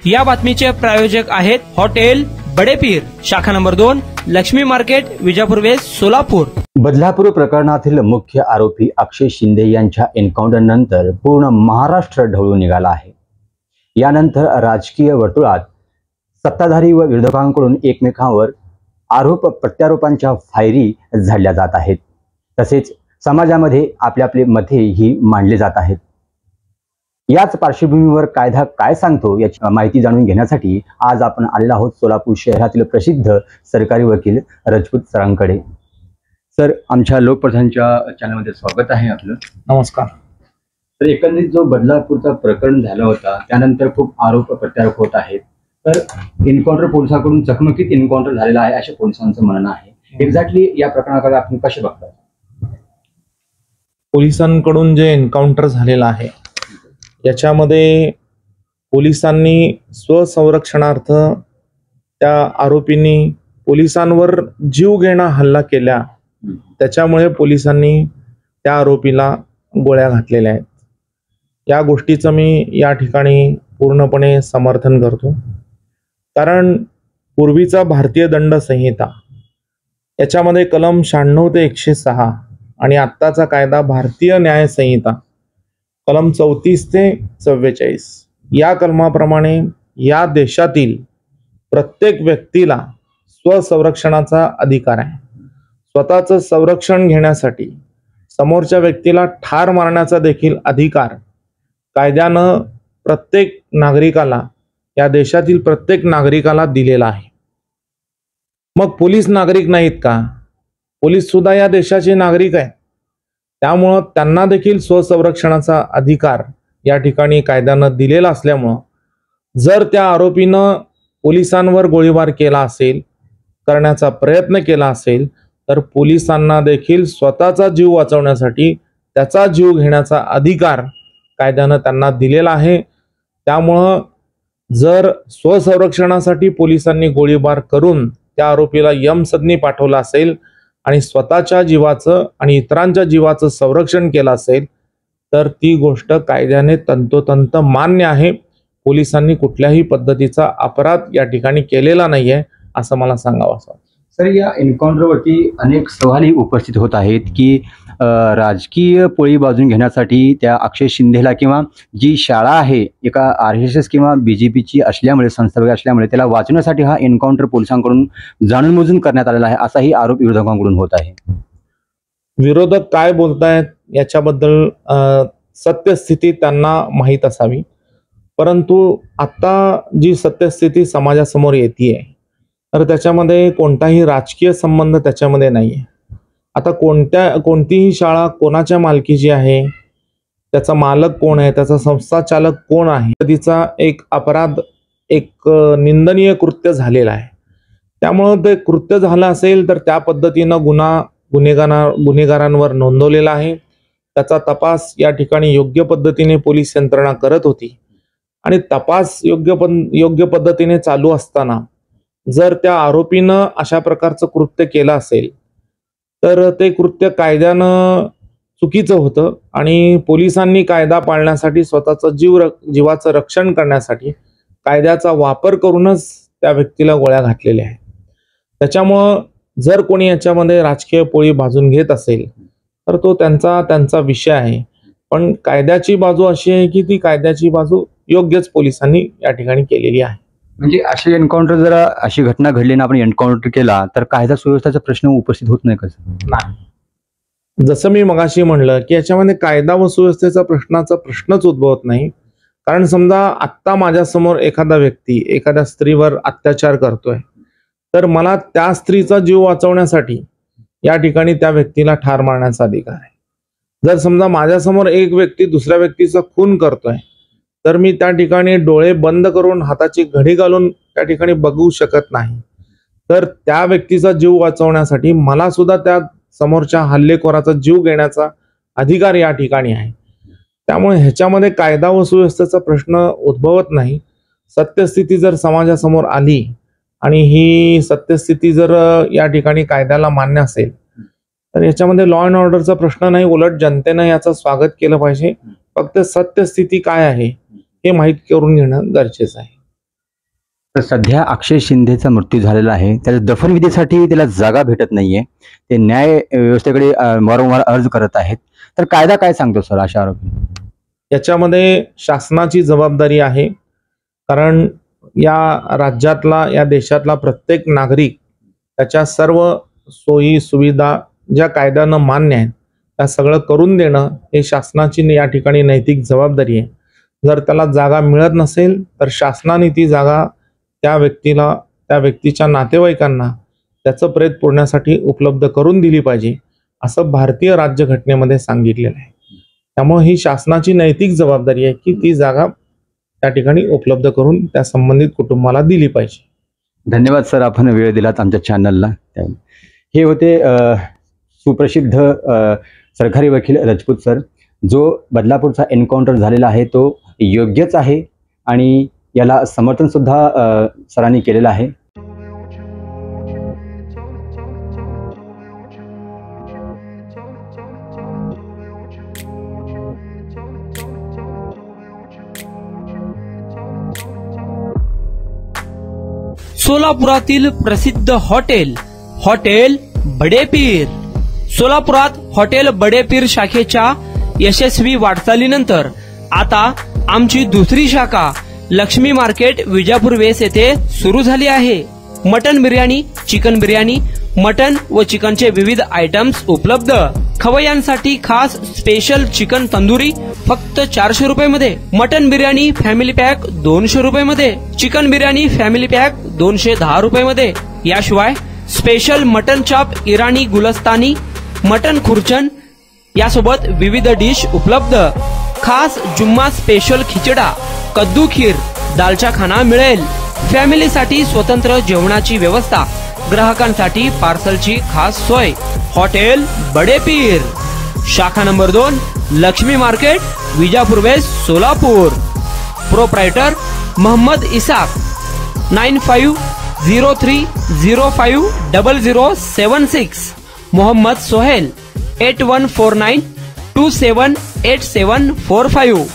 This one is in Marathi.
या बातमीचे प्रायोजक आहेत हॉटेल बडेपीर, शाखा number 2, Lakshmi market, Vijapur west, Solapur. Badlapur प्रकरणातील मुख्य आरोपी अक्षय शिंदे यांच्या एन्काउंटर नंतर पूर्ण महाराष्ट्र ढवळून निघाला आहे। यानंतर राजकीय वर्तुळात सत्ताधारी व विरोधकांकडून एकमेकांवर आरोप प्रत्यारोपांच्या फायरी झाडल्या जात आहेत। तसेच समाजामध्ये आपले मतेही मांडले जात आहेत। याच पार्श्वभूमीवर कायदा काय सांगतो याची माहिती जाणून घेण्यासाठी आज आपण आलेलो आहोत सोलापूर शहरातील प्रसिद्ध सरकारी वकील राजपूत सरांकडे। सर, आमच्या लोकप्रधानच्या चॅनलमध्ये स्वागत आहे आपलं। नमस्कार। तर एकंदरीत जो बदलापूरचा प्रकरण झाला होता त्यानंतर खूप आरोप प्रत्यारोप होत आहेत। तर एन्काउंटर पोलिसांकडून चकमकीत एन्काउंटर झालेला आहे असे पोलिसांचं म्हणणं आहे। एक्झॅक्टली या प्रकरणाकडे आपण कसे बघता? पोलिसांकडून जे एन्काउंटर झालेला आहे याच्यामध्ये पोलिसांनी स्वसंरक्षणार्थ त्या आरोपींनी पोलिसांवर जीवघेणा हल्ला केला, त्याच्यामुळे पोलिसांनी त्या आरोपीला गोळ्या घातलेल्या आहेत। या गोष्टीचं मी या ठिकाणी पूर्णपणे समर्थन करतो, कारण पूर्वीचा भारतीय दंड संहिता याच्यामध्ये कलम 96 ते 106 आणि आत्ताचा कायदा भारतीय न्याय संहिता कलम 34 ते 44 या कलमाप्रमाणे या देशातील प्रत्येक व्यक्तीला स्वसंरक्षणाचा अधिकार आहे। स्वतःचं संरक्षण घेण्यासाठी समोरच्या व्यक्तीला ठार मारण्याचा देखील अधिकार कायद्यानं प्रत्येक नागरिकाला, या देशातील प्रत्येक नागरिकाला दिलेला आहे। मग पोलीस नागरिक नाहीत का? पोलीस सुद्धा या देशाचे नागरिक आहेत, त्यामुळं त्यांना देखील स्वसंरक्षणाचा अधिकार या ठिकाणी कायद्यानं दिलेला असल्यामुळं जर त्या आरोपीनं पोलिसांवर गोळीबार केला असेल, करण्याचा प्रयत्न केला असेल, तर पोलिसांना देखील स्वतःचा जीव वाचवण्यासाठी त्याचा जीव घेण्याचा अधिकार कायद्यानं त्यांना दिलेला आहे। त्यामुळं जर स्वसंरक्षणासाठी पोलिसांनी गोळीबार करून त्या आरोपीला यमसदनी पाठवला असेल आणि स्वतःच्या जीवाचं आणि इतरांच्या जीवाचं संरक्षण केलं असेल तर ती गोष्ट कायद्याने तंतोतंत मान्य आहे। पोलिसांनी कुठल्याही पद्धतीचा अपराध या ठिकाणी केलेला नाहीये असं मला सांगावं असं। सर, या एन्काउंटरवरती अनेक सवालही उपस्थित होत आहेत की राजकीय पोळी बाजून घेण्यासाठी त्या अक्षय शिंदेला किंवा जी शाळा आहे एका RSS किंवा BJPची असल्यामुळे, संस्था वगैरे असल्यामुळे त्याला वाचवण्यासाठी हा एन्काउंटर पोलिसांकडून जाणूनबुजून करण्यात आलेला आहे असाही आरोप विरोधकांकडून होत आहे। विरोधक काय बोलतायत याच्याबद्दल सत्यस्थिती त्यांना माहीत असावी, परंतु आता जी सत्यस्थिती समाजासमोर येतेय तर त्याच्यामध्ये कोणताही राजकीय संबंध त्याच्यामध्ये नाहीये। आता कोणतीही शाळा कोणाच्या मालकीची आहे, त्याचा मालक कोण आहे, त्याचा संस्था चालक कोण आहे, तिचा एक अपराध, एक निंदनीय कृत्य झालेला आहे। त्यामुळे ते कृत्य झालं असेल तर त्या पद्धतीनं गुन्हेगारांवर नोंदवलेला आहे। त्याचा तपास या ठिकाणी योग्य पद्धतीने पोलीस यंत्रणा करत होती आणि तपास योग्य पद्धतीने चालू असताना जर त्या आरोपीनं अशा प्रकारचं कृत्य केलं असेल तर ते कृत्य कायद्यानं चुकीचं होतं आणि पोलिसांनी कायदा पाळण्यासाठी स्वतःचं जीवाचं रक्षण करण्यासाठी कायद्याचा वापर करूनच त्या व्यक्तीला गोळ्या घातलेल्या आहेत। त्याच्यामुळं जर कोणी याच्यामध्ये राजकीय पोळी भाजून घेत असेल तर तो त्यांचा विषय आहे, पण कायद्याची बाजू अशी आहे की ती कायद्याची बाजू योग्यच पोलिसांनी या ठिकाणी केलेली आहे। म्हणजे असे एन्काउंटर, जर अशी घटना घडली ना आपण एन्काउंटर केला तर कायदा सुव्यवस्थेचा प्रश्न उपस्थित होत नाही का? नाही, जसं मी मगाशी म्हणलं की याच्यामध्ये कायदा व सुव्यवस्थेचा प्रश्नच उद्भवत नाही। कारण समजा आत्ता माझ्यासमोर एखादा व्यक्ती एखाद्या स्त्रीवर अत्याचार करतोय तर मला त्या स्त्रीचा जीव वाचवण्यासाठी या ठिकाणी त्या व्यक्तीला ठार मारण्याचा अधिकार आहे। जर समजा माझ्यासमोर एक व्यक्ती दुसऱ्या व्यक्तीचा खून करतोय तर मी त्या ठिकाणी डोळे बंद करून हाताची घडी घालून त्या ठिकाणी बघू शकत नाही, तर त्या व्यक्तीचा जीव वाचवण्यासाठी मला सुद्धा त्या समोरच्या हल्लेखोराचा जीव घेण्याचा अधिकार या ठिकाणी आहे। त्यामुळे ह्याच्यामध्ये कायदा व सुव्यवस्थेचा प्रश्न उद्भवत नाही। सत्यस्थिती जर समाजासमोर आली आणि ही सत्यस्थिती जर या ठिकाणी कायद्याला मान्य असेल तर याच्यामध्ये लॉ अँड ऑर्डरचा प्रश्न नाही, उलट जनतेनं याचं स्वागत केलं पाहिजे। फक्त सत्यस्थिती काय आहे हे माहीत करून घेणं गरजेचं आहे। तर सध्या अक्षय शिंदेचा मृत्यू झालेला आहे, त्याच्या दफनविधीसाठी त्याला जागा भेटत नाहीये. ते न्याय व्यवस्थेकडे वारंवार अर्ज करत आहेत. तर कायदा काय सांगतो सर अशा आरोपी? याच्यामध्ये शासनाची जबाबदारी आहे, कारण या राज्यातला, या देशातला प्रत्येक नागरिक त्याच्या सर्व सोयी सुविधा ज्या कायद्यानं मान्य आहेत त्या सगळं करून देणं हे शासनाची या ठिकाणी नैतिक जबाबदारी आहे. जर त्याला जागा मिळत नसेल तर शासनाने ती जागा त्या व्यक्तीला, त्या व्यक्तीच्या नातेवाईकांना त्याचं प्रेत पुरण्यासाठी उपलब्ध करून दिली पाहिजे, असं भारतीय राज्यघटनेमध्ये सांगितलेलं आहे. त्यामुळे ही शासनाची नैतिक जबाबदारी आहे की ती जागा त्या ठिकाणी उपलब्ध करून त्या संबंधित कुटुंबाला दिली पाहिजे. धन्यवाद सर, आपण वेळ दिलात आमच्या चॅनलला. हे होते सुप्रसिद्ध सरकारी वकील राजपूत सर. जो बदलापूरचा एन्काउंटर झालेला आहे तो योग्यच आहे आणि याला समर्थन सुद्धा सरांनी केलेलं आहे. सोलापुरातील प्रसिद्ध हॉटेल बडे पीर. सोलापुरात हॉटेल बडे पीर शाखेच्या यशस्वी वाटचालीनंतर आता आमची दुसरी शाखा लक्ष्मी मार्केट विजापूर वेस येथे सुरू झाली आहे. Mutton biryani, chicken biryani, mutton व चिकनचे विविध आयटम्स उपलब्ध. खवय्यांसाठी खास स्पेशल चिकन तंदुरी फक्त 400 रुपये मध्ये. मटन बिर्याणी फॅमिली पॅक 200 रुपये मध्ये. चिकन बिर्याणी फॅमिली पॅक 210 रुपये मध्ये. याशिवाय स्पेशल मटन चाप, इराणी गुलस्तानी, मटन खुर्चन यासोबत विविध डिश उपलब्ध. खास जुम्मा स्पेशल खिचडा, कद्दू खीर, दालचा खाना मिळेल. फॅमिलीसाठी स्वतंत्र जेवणाची व्यवस्था, ग्राहकांसाठी पार्सलची खास सोय. हॉटेल बडे पीर, शाखा number 2, Lakshmi market, Vijapur west, Solapur. Proprietor Mohammad Isaq. 9503050076. Mohammad Sohail. 8149278745.